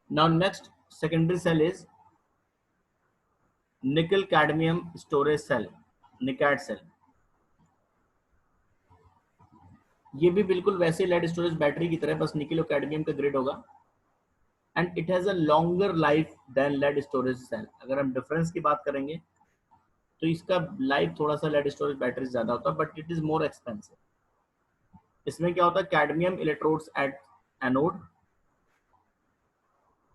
Now next secondary cell is nickel cadmium storage cell, NiCad cell. ये भी बिल्कुल वैसे लेड स्टोरेज बैटरी की तरह, बस निकल और कैडमियम का ग्रिड होगा and it has a longer life than lead storage cell. अगर हम डिफरेंस की बात करेंगे तो इसका लाइफ थोड़ा सा लेड स्टोरेज बैटरी ज्यादा होता है, but it is more expensive. इसमें क्या होता है, cadmium electrodes at anode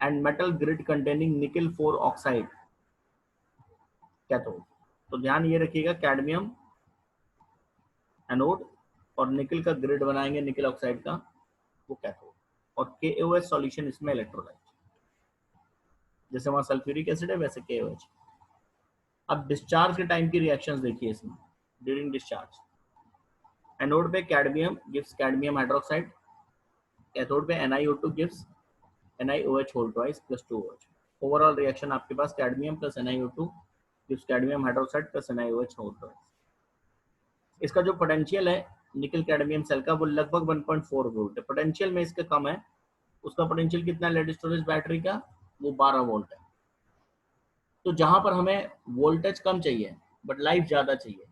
and metal grid containing निकल 4 ऑक्साइड कैथोड. तो ध्यान ये रखिएगा, कैडमियम एनोड और निकल का ग्रिड बनाएंगे निकल ऑक्साइड का, वो कैथोड. और KOH सॉल्यूशन इसमें इलेक्ट्रोलाइट, जैसे वहां सल्फ्यूरिक एसिड है वैसे KOH. अब डिस्चार्ज के टाइम की रिएक्शंस देखिए इसमें. ड्यूरिंग डिस्चार्ज एनोड पे cadmium gives cadmium hydroxide, cathode पे NiO2 gives NiOH whole twice plus 2OH. Overall reaction आपके पास cadmium plus NiO2 gives cadmium hydroxide plus NiOH whole twice. इसका जो पोटेंशियल है निकल कैडमियम सेल का वो लगभग 1.4 वोल्ट है. पोटेंशियल में इसका कम है. उसका पोटेंशियल कितना है लेड स्टोरेज बैटरी का, वो 12 वोल्ट है. तो जहां पर हमें वोल्टेज कम चाहिए बट लाइफ ज्यादा चाहिए,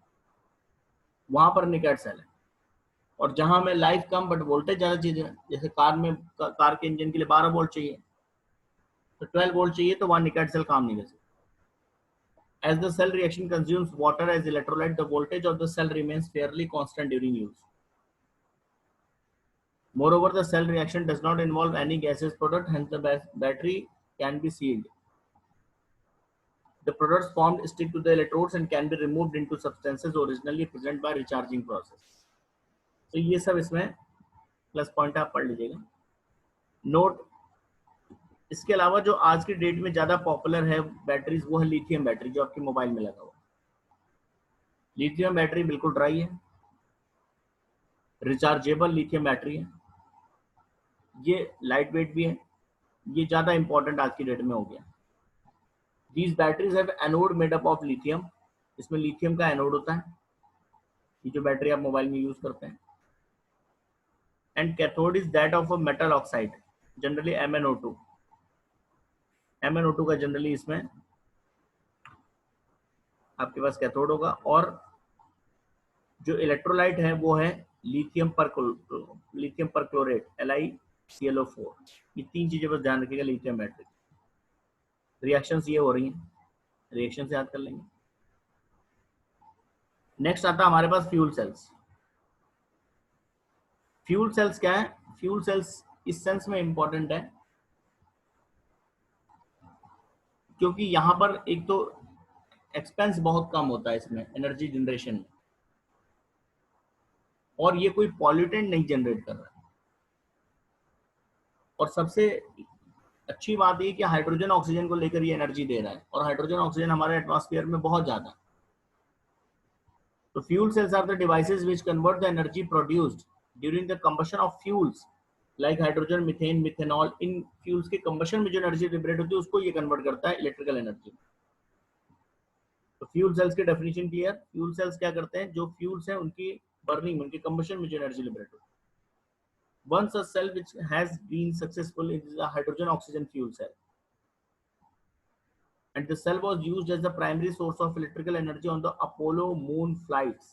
वहां पर निकैड सेल है. और जहां हमें लाइफ कम बट वोल्टेज ज्यादा चाहिए, जैसे कार के इंजन के लिए 12 वोल्ट चाहिए तो 12 वोल्ट चाहिए, तो वहां निकैड सेल काम नहीं कर सकता. As the cell reaction consumes water as electrolyte, the voltage of the cell remains fairly constant during use. Moreover, the cell reaction does not involve any gaseous product, hence the battery can be sealed. The products formed stick to the electrodes and can be removed into substances originally present by recharging process. तो ये सब इसमें plus point आप पढ़ लीजिएगा. Note, इसके अलावा जो आज की डेट में ज्यादा पॉपुलर है बैटरीज, वो है लिथियम बैटरी, जो आपके मोबाइल में लगा हुआ. लिथियम बैटरी बिल्कुल ड्राई है, रिचार्जेबल लिथियम बैटरी है, ये लाइट वेट भी है, ये ज्यादा इंपॉर्टेंट आज की डेट में हो गया. These batteries have anode made up of lithium. इसमें लिथियम का एनोड होता है, ये जो बैटरी आप मोबाइल में यूज करते हैं. And cathode is that of a metal oxide, generally MnO2. MnO2 का जनरली इसमें आपके पास कैथोड होगा. और जो इलेक्ट्रोलाइट है वो है लिथियम परक्लोरेट LiClO4. ये तीन चीजें बस ध्यान रखिएगा लिथियम बैटरी. रिएक्शंस ये हो रही हैं, रिएक्शन से याद कर लेंगे. नेक्स्ट आता है हमारे पास फ्यूल सेल्स. फ्यूल सेल्स क्या है? फ्यूल सेल्स इस सेंस में इंपॉर्टेंट है क्योंकि यहां पर एक तो एक्सपेंस बहुत कम होता है इसमें एनर्जी जनरेशन में, और ये कोई पॉल्यूटेंट नहीं जनरेट कर रहा है. और सबसे अच्छी बात ये कि हाइड्रोजन ऑक्सीजन को लेकर ये एनर्जी दे रहा है, और हाइड्रोजन ऑक्सीजन हमारे एटमॉस्फेयर में बहुत ज्यादा. तो fuel cells are the devices which convert the energy produced during the combustion of fuels like hydrogen, methane, methanol. इन फ्यूल्स के कंबशन में जो एनर्जी लिबरेट होती है उसको ये कन्वर्ट करता है इलेक्ट्रिकल एनर्जी. तो फ्यूल सेल्स की डेफिनेशन क्लियर. फ्यूल सेल्स क्या करते हैं, जो फ्यूल्स हैं उनकी बर्निंग, उनके कंबशन में जो एनर्जी लिबरेट होती है. Once a cell which has been successful is a hydrogen oxygen fuel cell, and the cell was used as the primary source of electrical energy on the Apollo moon flights.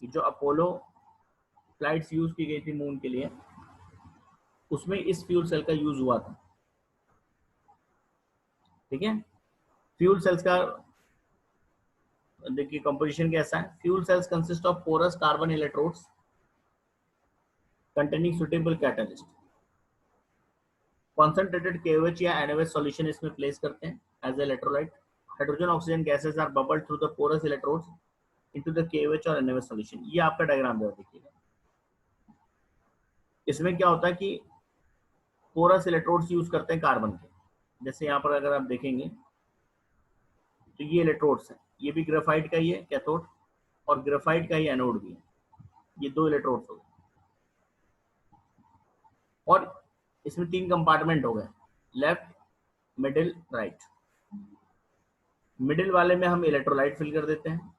जो Apollo flights use की गई थी moon के लिए, उसमें इस fuel cell का use हुआ था. ठीक है. फ्यूल सेल्स का देखिए कंपोजिशन कैसा है. Fuel cells consist of porous carbon electrodes containing suitable catalyst. Concentrated KOH या NOH solution इसमें प्लेस करते हैं as electrolyte. Hydrogen oxygen gases are bubbled through the porous electrodes into the KOH और NOH solution. ये आपका diagram देखिएगा. इसमें क्या होता है कि पोरस इलेक्ट्रोड्स यूज करते हैं कार्बन के. जैसे यहाँ पर अगर आप देखेंगे तो ये इलेक्ट्रोड्स हैं, ये भी ग्रेफाइट का ही है कैथोड, और ग्रेफाइट का ही एनोड भी है. ये दो इलेक्ट्रोड्स हो गए, और इसमें 3 कंपार्टमेंट हो गए, लेफ्ट, मिडिल, राइट. मिडिल वाले में हम इलेक्ट्रोलाइट फिल कर देते हैं,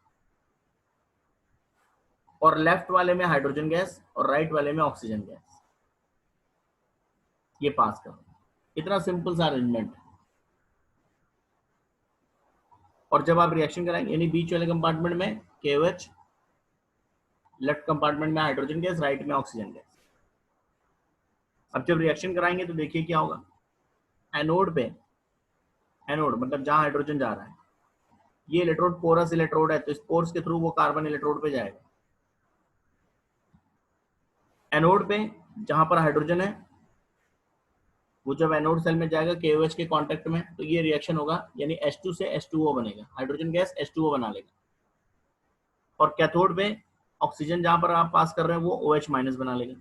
और लेफ्ट वाले में हाइड्रोजन गैस, और राइट वाले में ऑक्सीजन गैस. ये पास करो, इतना सिंपल सा अरेंजमेंट। और जब आप रिएक्शन कराएंगे यानी बीच वाले कंपार्टमेंट में KOH, लेफ्ट कंपार्टमेंट में हाइड्रोजन गैस, राइट में ऑक्सीजन गैस। अब जब रिएक्शन कराएंगे तो देखिए क्या होगा, एनोड पे, एनोड मतलब जहां हाइड्रोजन जा रहा है, ये इलेक्ट्रोड पोरस इलेक्ट्रोड है, तो इस पोर्स के थ्रू वो कार्बन इलेक्ट्रोड पे जाएगा। एनोड पे जहां पर हाइड्रोजन है, वो जब एनोड सेल में जाएगा KOH के कांटेक्ट में, तो ये रिएक्शन होगा, यानी H2 से H2O बनेगा, हाइड्रोजन गैस H2O बना लेगा। और कैथोड पे ऑक्सीजन जहां पर आप पास कर रहे हैं वो OH माइनस बना लेगा।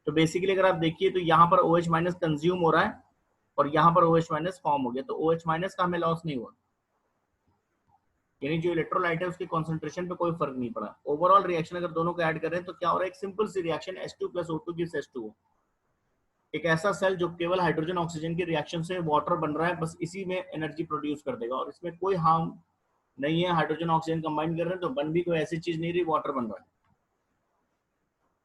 तो बेसिकली अगर आप देखिए तो यहाँ पर OH माइनस कंज्यूम हो रहा है और यहाँ पर OH माइनस फॉर्म हो गया, तो OH माइनस का हमें लॉस नहीं हुआ, यानी जो इलेक्ट्रोलाइट है उसके कॉन्सेंट्रेशन पे कोई फर्क नहीं पड़ा। ओवरऑल रिएक्शन अगर दोनों को ऐड करें तो क्या हो रहा है, एक सिंपल सी reaction H2 plus O2 gives H2O। एक ऐसा सेल जो केवल हाइड्रोजन ऑक्सीजन की रिएक्शन से वाटर बन रहा है, बस इसी में एनर्जी प्रोड्यूस कर देगा और इसमें कोई हार्म नहीं है। हाइड्रोजन ऑक्सीजन कंबाइन कर रहे हैं तो बन भी कोई ऐसी चीज नहीं रही, वाटर बन रहा है।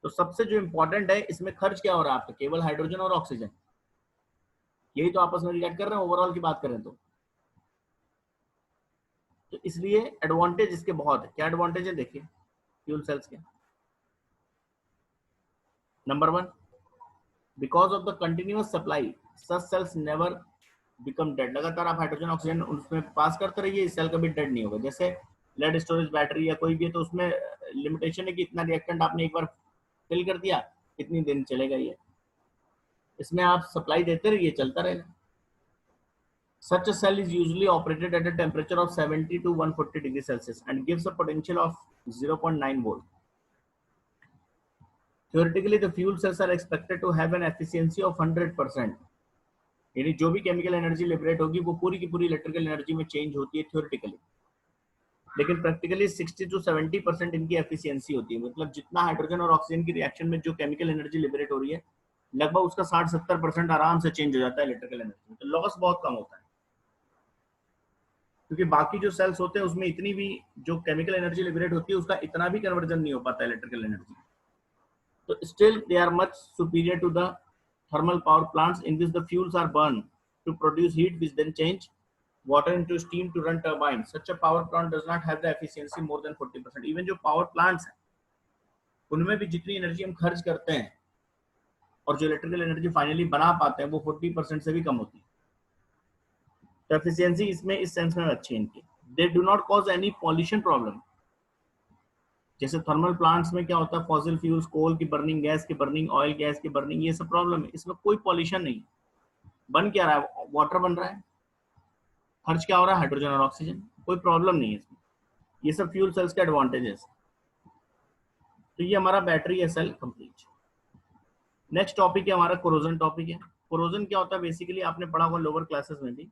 तो सबसे जो इंपॉर्टेंट है इसमें खर्च क्या हो रहा है आपका, केवल हाइड्रोजन और ऑक्सीजन, यही तो आपस में रिएक्ट कर रहे हैं ओवरऑल की बात करें तो इसलिए एडवांटेज इसके बहुत है। क्या एडवांटेज है देखिए फ्यूल सेल्स के। Number 1, because of the continuous supply such cells never become dead. लगातार आप हाइड्रोजन ऑक्सीजन उसमें पास करते रहिए, इस सेल कभी डेड नहीं होगा। जैसे लेड स्टोरेज बैटरी या कोई भी है तो उसमें लिमिटेशन है कि इतना रिएक्टेंट आपने एक बार फिल कर दिया, इतनी दिन चलेगा ये। इसमें आप सप्लाई देते रहिए, चलता रहेगा। Such a cell is usually operated at a temperature of 70 to 140 degrees Celsius and gives a potential of 0.9 volt. Theoretically, the fuel cells are expected to have an efficiency of 100%. यानी जो भी chemical energy liberate होगी वो पूरी की पूरी electrical energy में change होती है थ्योरेटिकली, लेकिन प्रैक्टिकली 60 to 70% इनकी एफिशिएंसी होती है। मतलब जितना हाइड्रोजन और ऑक्सीजन की रिएक्शन में जो केमिकल एनर्जी लिबरेट हो रही है, लगभग उसका 60-70% आराम से चेंज हो जाता है इलेक्ट्रिकल एनर्जी में, तो लॉस बहुत कम होता है। क्योंकि बाकी जो सेल्स होते हैं उसमें इतनी भी जो केमिकल एनर्जी लिबरेट होती है उसका इतना भी कन्वर्जन नहीं हो पाता इलेक्ट्रिकल एनर्जी। तो still they are much superior to the thermal power plants in which the fuels are burned to produce heat which then change water into steam to run turbines. Such a power plant does not have the efficiency more than 40%. Even जो power plants हैं उनमें भी जितनी energy हम खर्च करते हैं और जो इलेक्ट्रिकल एनर्जी फाइनली बना पाते हैं वो 40% से भी कम होती है। तो एफिशिएंसी इसमें इस सेंस में अच्छी है इनकी। They do not cause any pollution problem. जैसे थर्मल प्लांट्स में क्या होता है, फॉसिल फ्यूल्स, कोल की बर्निंग, गैस की बर्निंग, ऑयल गैस की बर्निंग, ये सब प्रॉब्लम है। इसमें कोई पॉल्यूशन नहीं, बन क्या रहा है, वाटर बन रहा है, खर्च क्या हो रहा है, हाइड्रोजन और ऑक्सीजन, कोई प्रॉब्लम नहीं है इसमें। ये सब फ्यूल सेल्स के एडवांटेजेस। तो ये हमारा बैटरी है सेल कंप्लीट। नेक्स्ट टॉपिक है हमारा कोरोजन टॉपिक है। कोरोजन क्या होता है, बेसिकली आपने पढ़ा होगा लोअर क्लासेस में भी,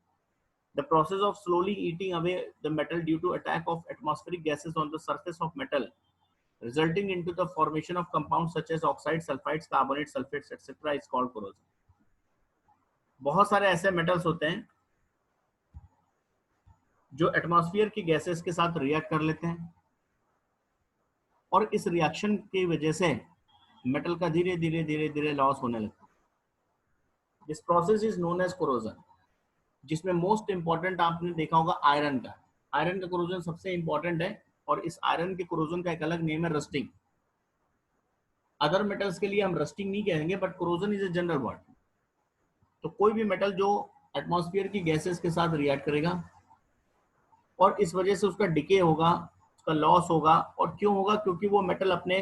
the process of slowly eating away the metal due to attack of atmospheric gases on the surface of metal, resulting into the formation of compounds such as oxides, sulfides, carbonates, sulfates, etc. is called corrosion. बहुत सारे ऐसे metals होते हैं जो atmosphere की gases के साथ react कर लेते हैं और इस रिएक्शन की वजह से मेटल का धीरे धीरे धीरे धीरे लॉस होने लगता है। This process is known as corrosion, जिसमें मोस्ट इंपॉर्टेंट आपने देखा होगा आयरन का। आयरन का कोरोजन सबसे इंपॉर्टेंट है और इस आयरन के कोरोजन का एक अलग नेम है रस्टिंग। अदर मेटल्स के लिए हम रस्टिंग नहीं कहेंगे, but corrosion is a general word. तो कोई भी मेटल जो एटमॉस्फेयर की गैसेस के साथ रिएक्ट करेगा और इस वजह से उसका डिके होगा, उसका लॉस होगा। और क्यों होगा, क्योंकि वो मेटल अपने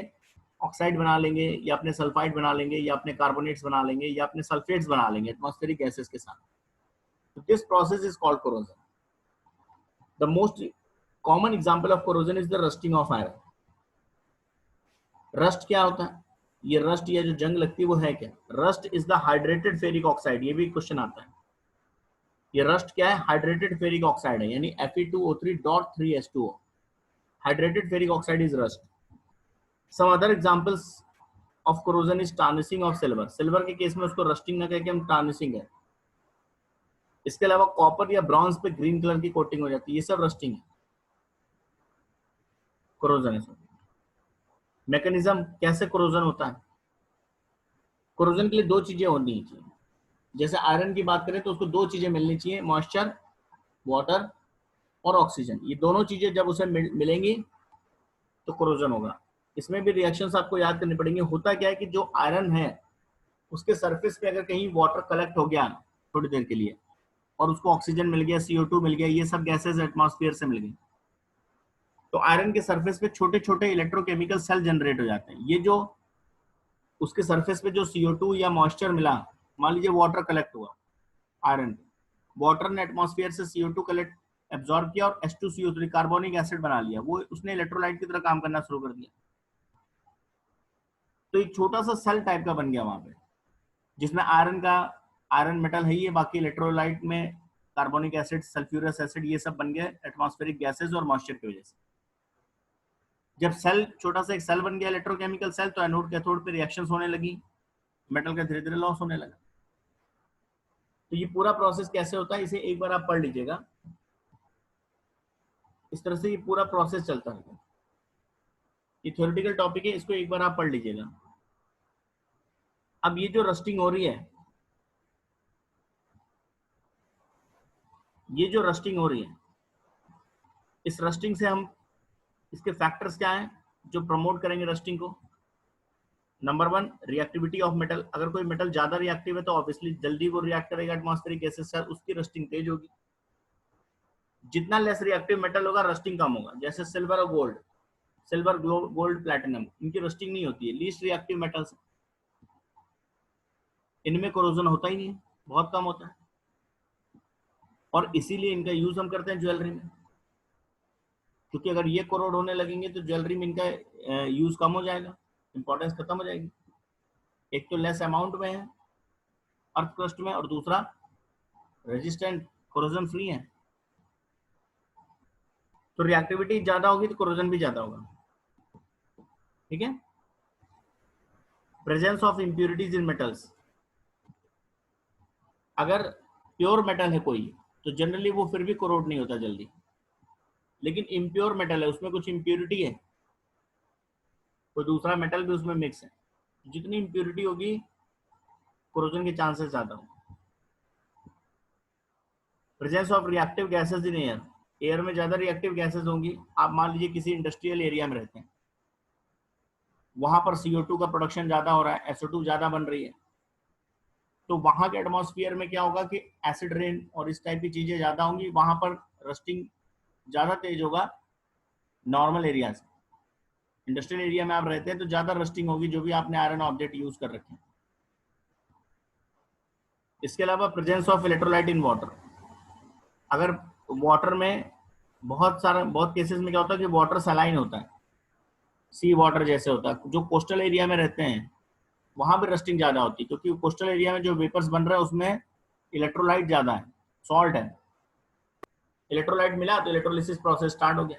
ऑक्साइड बना लेंगे या अपने सल्फाइड बना लेंगे या अपने कार्बोनेट्स बना लेंगे या अपने सल्फेट्स बना लेंगे एटमॉस्फेरिक गैसेस के साथ। So this process is called corrosion. The most common example of corrosion is the rusting of iron. Rust क्या होता है, ये रस्ट या जो जंग लगती है वो है क्या, rust is the hydrated ferric oxide. ये भी क्वेश्चन आता है, ये रस्ट क्या है, हाइड्रेटेड फेरिक ऑक्साइड है, यानी Fe2O3.3H2O। Hydrated ferric oxide is rust. Some other examples of corrosion is tarnishing of silver. Silver के केस में उसको रस्टिंग ना कह के हम टार्निशिंग है। इसके अलावा कॉपर या ब्रॉन्ज पे ग्रीन कलर की कोटिंग हो जाती है, ये सब रस्टिंग है, कोरोजन है। मैकेनिज्म कैसे कोरोजन होता है, कोरोजन के लिए दो चीजें होनी चाहिए। जैसे आयरन की बात करें तो उसको दो चीजें मिलनी चाहिए, मॉइस्चर, वाटर और ऑक्सीजन। ये दोनों चीजें जब उसे मिलेंगी तो कोरोजन होगा। इसमें भी रिएक्शंस आपको याद करनी पड़ेंगे। होता क्या है कि जो आयरन है उसके सरफेस पे अगर कहीं वाटर कलेक्ट हो गया थोड़ी देर के लिए और उसको ऑक्सीजन मिल गया, CO2 मिल गया, ये सब गैसेज एटमॉस्फेयर से मिल गई, तो आयरन के सरफेस पे छोटे छोटे इलेक्ट्रोकेमिकल सेल जनरेट हो जाते हैं। ये जो उसके सरफेस पे जो CO2 या मॉइस्चर मिला, मान लीजिए वाटर कलेक्ट हुआ आयरन, वाटर ने एटमॉस्फेयर से CO2 कलेक्ट एब्जॉर्ब किया और H2CO3 कार्बोनिक एसिड बना लिया, वो उसने इलेक्ट्रोलाइट की तरह काम करना शुरू कर दिया। तो एक छोटा सा सेल टाइप का बन गया वहां पे, जिसमें आयरन मेटल है ही है, बाकी इलेक्ट्रोलाइट में कार्बोनिक एसिड, सल्फ्यूरस एसिड, ये सब बन गए एटमॉस्फेरिक गैसेज और मॉइस्चर की वजह से। जब सेल, छोटा सा एक सेल बन गया इलेक्ट्रोकेमिकल सेल, तो एनोड कैथोड पे रिएक्शंस होने लगी, मेटल का धीरे धीरे लॉस होने लगा। तो ये पूरा प्रोसेस कैसे होता है, इसे एक बार आप पढ़ लीजिएगा। इस तरह से ये पूरा प्रोसेस चलता है। ये थ्योरेटिकल टॉपिक है, इसको एक बार आप पढ़ लीजिएगा। अब ये जो रस्टिंग हो रही है, ये जो रस्टिंग हो रही है, इस रस्टिंग से हम, इसके फैक्टर्स क्या हैं जो प्रमोट करेंगे रस्टिंग को? Number 1, reactivity of metal. अगर कोई मेटल ज्यादा रिएक्टिव है तो ऑब्वियसली जल्दी वो रिएक्ट करेगा एटमॉस्फेरिक गैसेस से, उसकी रस्टिंग तेज होगी। जितना लेस रिएक्टिव मेटल होगा रस्टिंग कम होगा। जैसे सिल्वर और गोल्ड, सिल्वर, गोल्ड, प्लैटिनम, इनकी रस्टिंग नहीं होती है, लीस्ट रिएक्टिव मेटल्स, इनमें कोरोजन होता ही नहीं है, बहुत कम होता है, और इसीलिए इनका यूज हम करते हैं ज्वेलरी में। क्योंकि अगर ये कोरोड होने लगेंगे तो ज्वेलरी में इनका यूज कम हो जाएगा, इंपॉर्टेंस खत्म हो जाएगी। एक तो लेस अमाउंट में है अर्थ क्रस्ट में, और दूसरा रेजिस्टेंट, कोरोजन फ्री है। तो रिएक्टिविटी ज्यादा होगी तो कोरोजन भी ज्यादा होगा। ठीक है। Presence of impurities in metals. अगर प्योर मेटल है कोई तो जनरली वो फिर भी कोरोड नहीं होता जल्दी, लेकिन इम्प्योर मेटल है, उसमें कुछ इम्प्यूरिटी है, कोई दूसरा मेटल भी उसमें मिक्स है, जितनी इम्प्यूरिटी होगी कोरोजन के चांसेस ज्यादा होंगे। Presence of reactive gases in air. Air में ज्यादा रिएक्टिव गैसेस होंगी। आप मान लीजिए किसी इंडस्ट्रियल एरिया में रहते हैं, वहां पर CO2 का प्रोडक्शन ज्यादा हो रहा है, SO2 ज्यादा बन रही है, तो वहां के एटमॉस्फेयर में क्या होगा कि एसिड रेन और इस टाइप की चीजें ज्यादा होंगी, वहां पर रस्टिंग ज्यादा तेज होगा नॉर्मल एरिया से। इंडस्ट्रियल एरिया में आप रहते हैं तो ज्यादा रस्टिंग होगी, जो भी आपने आयरन ऑब्जेक्ट यूज कर रखे हैं। इसके अलावा presence of electrolyte in water. अगर वाटर में बहुत केसेस में क्या होता है कि वाटर सलाइन होता है, सी वाटर जैसे होता है, जो कोस्टल एरिया में रहते हैं वहां भी रस्टिंग ज्यादा होती है, क्योंकि कोस्टल एरिया में जो वेपर्स बन रहा है उसमें इलेक्ट्रोलाइट ज्यादा है, सॉल्ट है, इलेक्ट्रोलाइट मिला तो इलेक्ट्रोलिसिस प्रोसेस स्टार्ट हो गया,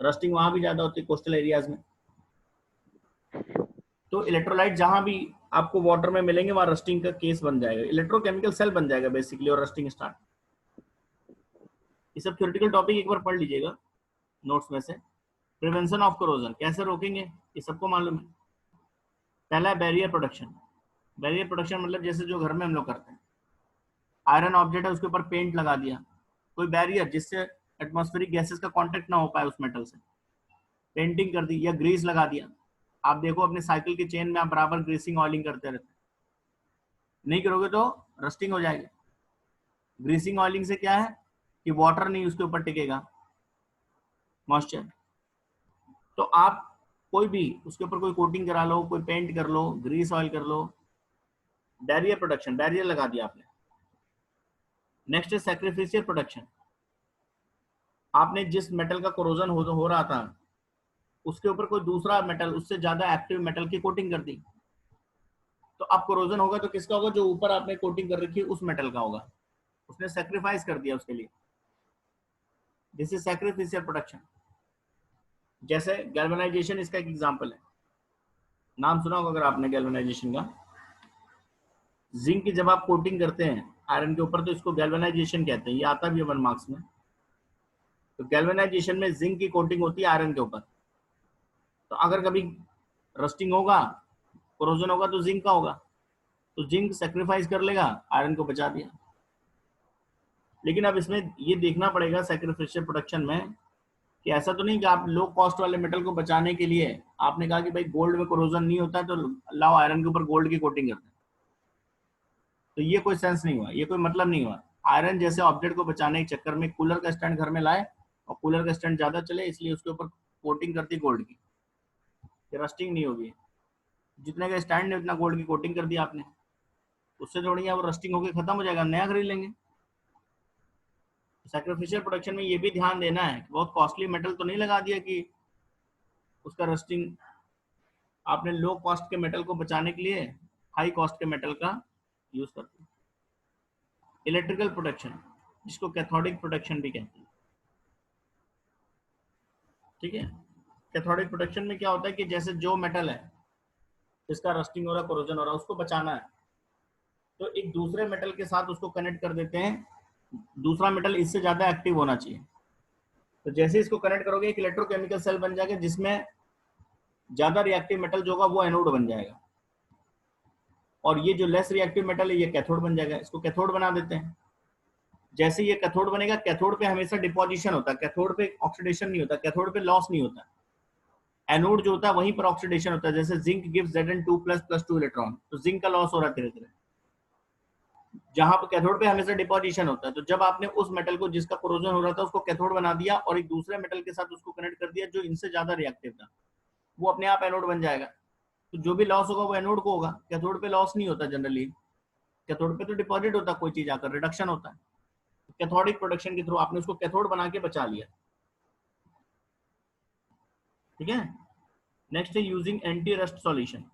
रस्टिंग वहां भी ज्यादा होती है कोस्टल एरियाज में। तो इलेक्ट्रोलाइट जहां भी आपको वाटर में मिलेंगे वहां रस्टिंग का केस बन जाएगा, इलेक्ट्रोकेमिकल सेल बन जाएगा बेसिकली, और रस्टिंग स्टार्ट। ये सब थ्योरेटिकल टॉपिक एक बार पढ़ लीजिएगा नोट्स में से। प्रिवेंशन ऑफ कोरोजन कैसे रोकेंगे, ये सबको मालूम है। पहला है बैरियर प्रोडक्शन। बैरियर प्रोडक्शन मतलब जैसे जो घर में हम लोग करते हैं, आयरन ऑब्जेक्ट है उसके ऊपर पेंट लगा दिया, कोई बैरियर जिससे एटमॉस्फेरिक गैसेस का कांटेक्ट ना हो पाए उस मेटल से, पेंटिंग कर दी, या ग्रीस लगा दिया। आप देखो अपने साइकिल के चेन में आप बराबर ग्रीसिंग ऑयलिंग करते रहते, नहीं करोगे तो रस्टिंग हो जाएगी। ग्रीसिंग ऑयलिंग से क्या है कि वाटर नहीं उसके ऊपर टिकेगा, मॉइस्चर। तो आप कोई भी उसके ऊपर कोई कोटिंग करा लो, कोई पेंट कर लो, ग्रीस ऑयल कर लो, बैरियर प्रोडक्शन, बैरियर लगा दिया आपने। नेक्स्ट है सैक्रिफिशियल प्रोडक्शन। आपने जिस मेटल का कोरोजन हो रहा था उसके ऊपर कोई दूसरा मेटल, उससे ज्यादा एक्टिव मेटल की कोटिंग कर दी, तो अब कोरोजन होगा तो किसका होगा, जो ऊपर आपने कोटिंग कर रखी है उस मेटल का होगा, उसने सैक्रिफाइस कर दिया उसके लिए। This is sacrificial production. जैसे गैल्वेनाइजेशन इसका एक एग्जांपल है, नाम सुना होगा अगर आपने गैल्वेनाइजेशन का। जिंक की जब आप कोटिंग करते हैं आयरन के ऊपर तो इसको गैल्वेनाइजेशन कहते हैं, ये आता भी है 1 मार्क्स में। तो गैल्वेनाइजेशन में जिंक की कोटिंग होती है आयरन के ऊपर, तो अगर कभी रस्टिंग होगा, कोरोजन होगा तो जिंक का होगा। तो जिंक सेक्रीफाइस कर लेगा, आयरन को बचा दिया। लेकिन अब इसमें ये देखना पड़ेगा सैक्रिफिशियल प्रोटेक्शन में कि ऐसा तो नहीं कि आप लो कॉस्ट वाले मेटल को बचाने के लिए आपने कहा कि भाई गोल्ड में कोरोजन नहीं होता है तो लाओ आयरन के ऊपर गोल्ड की कोटिंग करते हैं, तो ये कोई सेंस नहीं हुआ, ये कोई मतलब नहीं हुआ। आयरन जैसे ऑब्जेक्ट को बचाने के चक्कर में कूलर का स्टैंड घर में लाए और कूलर का स्टैंड ज्यादा चले इसलिए उसके ऊपर कोटिंग कर दी गोल्ड की, रस्टिंग नहीं होगी। जितने का स्टैंड है उतना गोल्ड की कोटिंग कर दी आपने, उससे थोड़ी है वो रस्टिंग होकर खत्म हो जाएगा, नया खरीद लेंगे। सैक्रिफिशियल प्रोडक्शन में ये भी ध्यान देना है कि बहुत कॉस्टली मेटल तो नहीं लगा दिया कि उसका रस्टिंग, आपने लो कॉस्ट के मेटल को बचाने के लिए हाई कॉस्ट के मेटल का यूज करते हैं। इलेक्ट्रिकल प्रोटेक्शन जिसको कैथोडिक प्रोटेक्शन भी कहते हैं, ठीक है। कैथोडिक प्रोटेक्शन में क्या होता है कि जैसे जो मेटल है जिसका रस्टिंग हो रहा है, कोरोजन हो रहा है, उसको बचाना है तो एक दूसरे मेटल के साथ उसको कनेक्ट कर देते हैं, दूसरा मेटल इससे ज्यादा एक्टिव होना चाहिए। तो जैसे इसको कनेक्ट करोगे एक इलेक्ट्रोकेमिकल सेल बन जाएगा जिसमें ज्यादा रिएक्टिव मेटल जो होगा वो एनोड बन जाएगा, और ये जो लेस रिएक्टिव मेटल है ये कैथोड बन जाएगा, इसको कैथोड बना देते हैं। जैसे ये कैथोड बनेगा, कैथोड पे हमेशा डिपोजिशन होता है, कैथोड पे ऑक्सीडेशन नहीं होता, कैथोड पे लॉस नहीं होता, एनोड जो होता है वहीं पर ऑक्सीडेशन होता है। जैसे जिंक गिव्स Zn2++2 इलेक्ट्रॉन, तो जिंक का लॉस हो रहा है धीरे धीरे, जहां पर कैथोड पे हमेशा डिपोजिशन होता है। तो जब आपने उस मेटल को जिसका कोरोजन हो रहा था उसको कैथोड बना दिया और एक दूसरे मेटल के साथ उसको कनेक्ट कर दिया जो इनसे ज्यादा रिएक्टिव था, वो अपने आप एनोड बन जाएगा। तो जो भी लॉस होगा वो एनोड को होगा, कैथोड पे लॉस नहीं होता जनरली, कैथोड पे तो डिपॉजिट होता है कोई चीज आकर, रिडक्शन होता है। कैथोडिक प्रोडक्शन के थ्रू आपने उसको कैथोड बना के बचा लिया, ठीक है। नेक्स्ट है यूजिंग एंटी रस्ट सॉल्यूशन।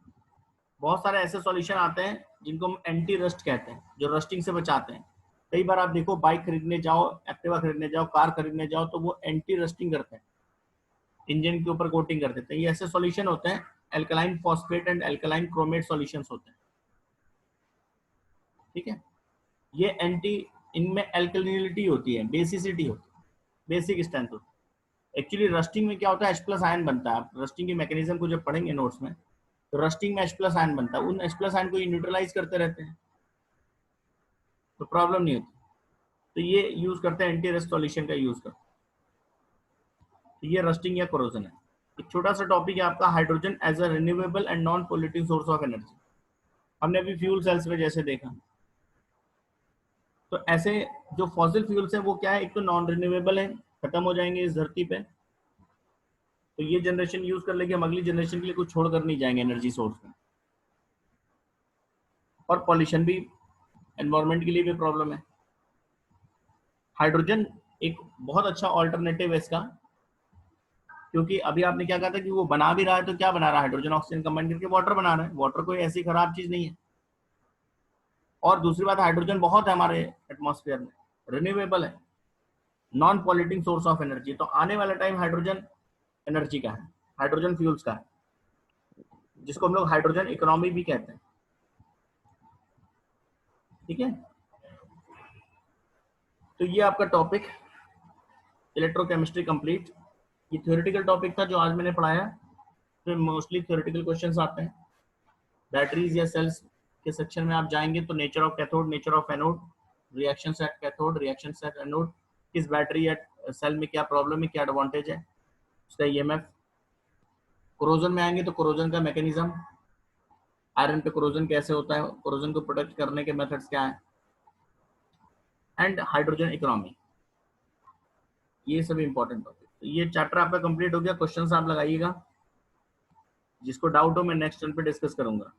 बहुत सारे ऐसे सॉल्यूशन आते हैं जिनको हम एंटी रस्ट कहते हैं, जो रस्टिंग से बचाते हैं। कई बार आप देखो बाइक खरीदने जाओ, एक्टिवा खरीदने जाओ, कार खरीदने जाओ तो वो एंटी रस्टिंग करते हैं, इंजन के ऊपर कोटिंग कर देते हैं। ये ऐसे सॉल्यूशन होते हैं, alkaline phosphate and alkaline chromate solutions होते हैं, ठीक है। ये एंटी, इनमें एल्कलिनिटी होती है, बेसिसिटी होती है, बेसिक स्ट्रेंथ होती है। एक्चुअली रस्टिंग में क्या होता है, H+ आयन बनता है। आप रस्टिंग के मैकेनिज्म को जब पढ़ेंगे नोट्स में, तो रस्टिंग में H+ आयन बनता है, उन H+ आयन को ये न्यूट्रलाइज करते रहते हैं, तो प्रॉब्लम नहीं होती। तो ये यूज करते हैं, एंटी रस्ट सॉल्यूशन का यूज करते हैं। तो ये रस्टिंग या कोरोजन है। एक छोटा सा टॉपिक है आपका, hydrogen as a renewable and non polluting source of energy. हमने अभी फ्यूल सेल्स में जैसे देखा, तो ऐसे जो फॉसिल फ्यूल्स है वो क्या है, एक तो नॉन रिन्यूएबल है, खत्म हो जाएंगे इस धरती पे, तो ये जनरेशन यूज कर लेगी, हम अगली जनरेशन के लिए कुछ छोड़ कर नहीं जाएंगे एनर्जी सोर्स में। और पॉल्यूशन भी, एनवायरमेंट के लिए भी प्रॉब्लम है। हाइड्रोजन एक बहुत अच्छा ऑल्टरनेटिव है इसका, क्योंकि अभी आपने क्या कहा था कि वो बना भी रहा है, तो क्या बना रहा है, हाइड्रोजन ऑक्सीजन कंबाइन करके वाटर बना रहा है। वाटर कोई ऐसी खराब चीज नहीं है। और दूसरी बात, हाइड्रोजन बहुत है हमारे एटमॉस्फेयर में, रिन्यूएबल है, non polluting source of energy. तो आने वाला टाइम हाइड्रोजन एनर्जी का है, हाइड्रोजन फ्यूल्स का है, जिसको हम लोग हाइड्रोजन इकोनॉमी भी कहते हैं, ठीक है। तो ये आपका टॉपिक इलेक्ट्रोकेमिस्ट्री कंप्लीट। ये थ्योरेटिकल टॉपिक था जो आज मैंने पढ़ाया, तो मोस्टली थ्योरेटिकल क्वेश्चंस आते हैं। बैटरीज या सेल्स के सेक्शन में आप जाएंगे तो nature of cathode, nature of anode, reaction at cathode, reaction at anode, किस बैटरी या सेल में क्या प्रॉब्लम है, क्या एडवांटेज है, उसका ईएमएफ। कोरोजन में आएंगे तो कोरोजन का मैकेनिज्म, आयरन पे कोरोजन कैसे होता है, कोरोजन को प्रोटेक्ट करने के मेथड्स क्या है, एंड हाइड्रोजन इकोनॉमी। ये सभी इंपॉर्टेंट टॉपिक। तो ये चैप्टर आपका कंप्लीट हो गया। क्वेश्चंस आप लगाइएगा, जिसको डाउट हो मैं नेक्स्ट टर्न पे डिस्कस करूंगा।